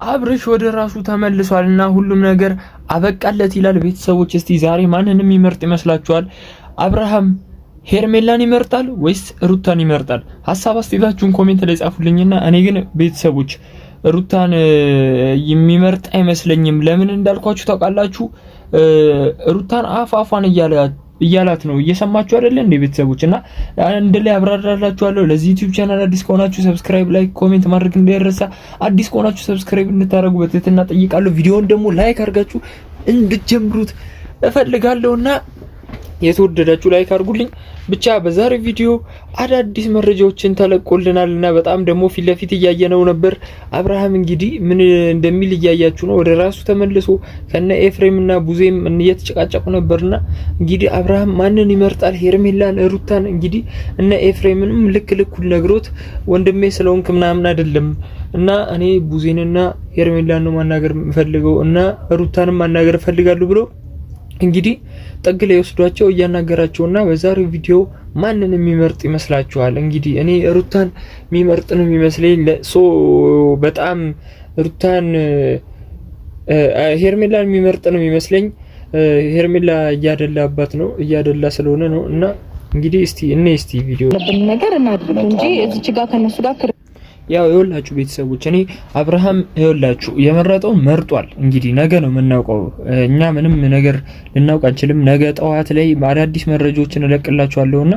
አብርሽ ወደ ራሱ ተመልሷልና ሁሉም ነገር አበቃለት ይላል። ቤተሰቦች እስቲ ዛሬ ማንንም ይመርጥ ይመስላችኋል? አብርሃም ሄርሜላን ይመርጣል ወይስ ሩታን ይመርጣል? ሀሳብ አስተያየታችሁን ኮሜንት ላይ ጻፉልኝና እኔ ግን ቤተሰቦች ሩታን የሚመርጥ አይመስለኝም። ለምን እንዳልኳችሁ ታውቃላችሁ? ሩታን አፋፋን እያላት ነው። እየሰማችሁ አይደለ እንዴ ቤተሰቦች? እና እንደ ላይ አብራራላችኋለሁ። ለዚህ ዩቲዩብ ቻናል አዲስ ከሆናችሁ ሰብስክራይብ፣ ላይክ፣ ኮሜንት ማድረግ እንዳይረሳ። አዲስ ከሆናችሁ ሰብስክራይብ እንድታደርጉ በትህትና ጠይቃለሁ። ቪዲዮውን ደግሞ ላይክ አድርጋችሁ እንድትጀምሩት እፈልጋለሁና የተወደዳችሁ ላይክ አድርጉልኝ። ብቻ በዛሬው ቪዲዮ አዳዲስ መረጃዎችን ተለቆልናልና በጣም ደግሞ ፊት ለፊት እያየነው ነበር። አብርሃም እንግዲህ ምን እንደሚል እያያችሁ ነው። ወደ ራሱ ተመልሶ ከነ ኤፍሬምና ቡዜም እየተጨቃጨቁ ነበርና እንግዲህ አብርሃም ማንን ይመርጣል? ሄርሜላን፣ ሩታን? እንግዲህ እነ ኤፍሬምንም ልኩን ነግሮት ወንድሜ ስለሆንክ ምናምን አይደለም እና እኔ ቡዜንና ሄርሜላን ነው ማናገር ፈልገው እና ሩታንም ማናገር ፈልጋለሁ ብሎ እንግዲህ ጠግ ላይ ወስዷቸው እያናገራቸውና በዛሬው ቪዲዮ ማንን የሚመርጥ ይመስላችኋል? እንግዲህ እኔ ሩታን የሚመርጥ ነው የሚመስለኝ። በጣም ሩታን ሄርሜላን የሚመርጥ ነው የሚመስለኝ። ሄርሜላ እያደላባት ነው፣ እያደላ ስለሆነ ነው። እና እንግዲህ እስቲ ቪዲዮ ነገር እናድርግ እንጂ እዚች ጋር ከነሱ ጋር ያው ይኸውላችሁ ቤተሰቦች እኔ አብርሃም ይኸውላችሁ የመረጠው መርጧል። እንግዲህ ነገ ነው የምናውቀው። እኛ ምንም ነገር ልናውቅ አንችልም። ነገ ጠዋት ላይ አዳዲስ መረጃዎችን እለቅላችኋለሁና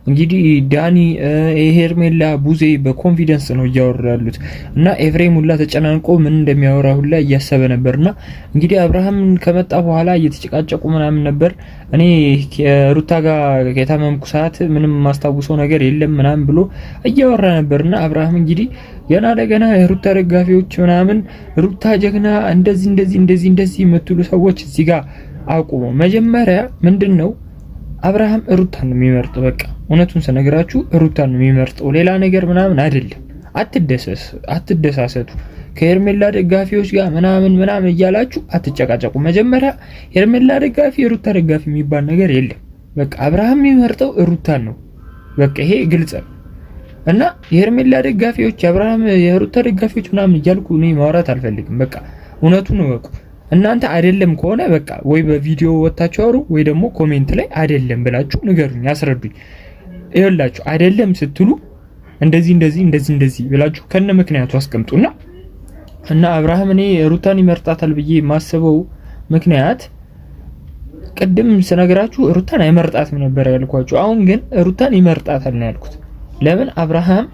እንግዲህ ዳኒ፣ ሄርሜላ፣ ቡዜ በኮንፊደንስ ነው እያወሩ ያሉት እና ኤፍሬም ሁላ ተጨናንቆ ምን እንደሚያወራ ሁላ እያሰበ ነበርና እንግዲህ አብርሃም ከመጣ በኋላ እየተጨቃጨቁ ምናምን ነበር። እኔ ሩታ ጋር የታመምኩ ሰዓት ምንም ማስታውሰው ነገር የለም ምናምን ብሎ እያወራ ነበርና አብርሃም እንግዲህ ገና ለገና የሩታ ደጋፊዎች ምናምን ሩታ ጀግና እንደዚህ የምትሉ ሰዎች እዚህ ጋር አቁሙ። መጀመሪያ ምንድነው አብርሃም ሩታን ነው የሚመርጠው። በቃ እውነቱን ስነግራችሁ ሩታን ነው የሚመርጠው፣ ሌላ ነገር ምናምን አይደለም። አትደሳሰቱ። ከሄርሜላ ደጋፊዎች ጋር ምናምን እያላችሁ አትጨቃጨቁ። መጀመሪያ ሄርሜላ ደጋፊ የሩታ ደጋፊ የሚባል ነገር የለም። በቃ አብርሃም የሚመርጠው ሩታን ነው። በቃ ይሄ ግልጽ ነው። እና የሄርሜላ ደጋፊዎች የሩታ ደጋፊዎች ምናምን እያልኩ እኔ ማውራት አልፈልግም። በቃ እውነቱን ነው ወቁ። እናንተ አይደለም ከሆነ በቃ ወይ በቪዲዮ ወጣችሁ አውሩ ወይ ደግሞ ኮሜንት ላይ አይደለም ብላችሁ ንገሩኝ፣ አስረዱኝ። ይኸውላችሁ አይደለም ስትሉ እንደዚህ ብላችሁ ከነ ምክንያቱ አስቀምጡና እና አብርሃም እኔ ሩታን ይመርጣታል ብዬ ማሰበው ምክንያት ቅድም ስነግራችሁ ሩታን አይመርጣትም ነበር ያልኳችሁ። አሁን ግን ሩታን ይመርጣታል ነው ያልኩት። ለምን አብርሃም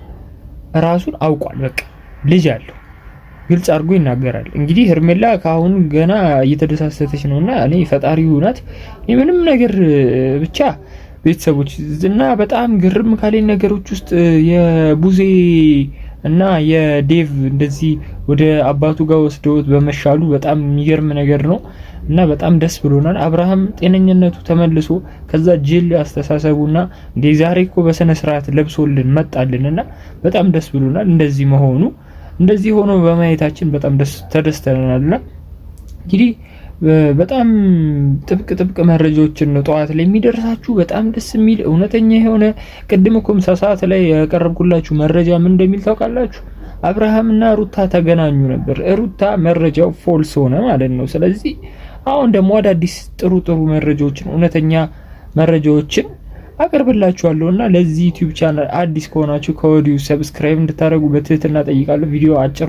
ራሱን አውቋል። በቃ ልጅ አለው፣ ግልጽ አድርጎ ይናገራል። እንግዲህ ሄርሜላ ካሁን ገና እየተደሳሰተች ነውና እኔ ፈጣሪው ናት ምንም ነገር ብቻ ቤተሰቦች እና በጣም ግርም ካለኝ ነገሮች ውስጥ የቡዜ እና የዴቭ እንደዚህ ወደ አባቱ ጋር ወስደውት በመሻሉ በጣም የሚገርም ነገር ነው እና በጣም ደስ ብሎናል። አብርሃም ጤነኝነቱ ተመልሶ ከዛ ጅል አስተሳሰቡና እንደ ዛሬ እኮ በሰነ ስርዓት ለብሶልን መጣልንና በጣም ደስ ብሎናል። እንደዚህ ሆኖ በማየታችን በጣም ተደስተናልና እንግዲህ በጣም ጥብቅ መረጃዎችን ነው ጠዋት ላይ የሚደርሳችሁ። በጣም ደስ የሚል እውነተኛ የሆነ ቅድም እኮ ምሳ ሰዓት ላይ ያቀረብኩላችሁ መረጃ ምን እንደሚል ታውቃላችሁ? አብርሃምና ሩታ ተገናኙ ነበር። ሩታ መረጃው ፎልስ ሆነ ማለት ነው። ስለዚህ አሁን ደግሞ አዳዲስ ጥሩ መረጃዎችን እውነተኛ መረጃዎችን አቀርብላችኋለሁና ለዚህ ዩቲዩብ ቻናል አዲስ ከሆናችሁ ከወዲሁ ሰብስክራይብ እንድታደርጉ በትህትና ጠይቃለሁ። ቪዲዮ አጭር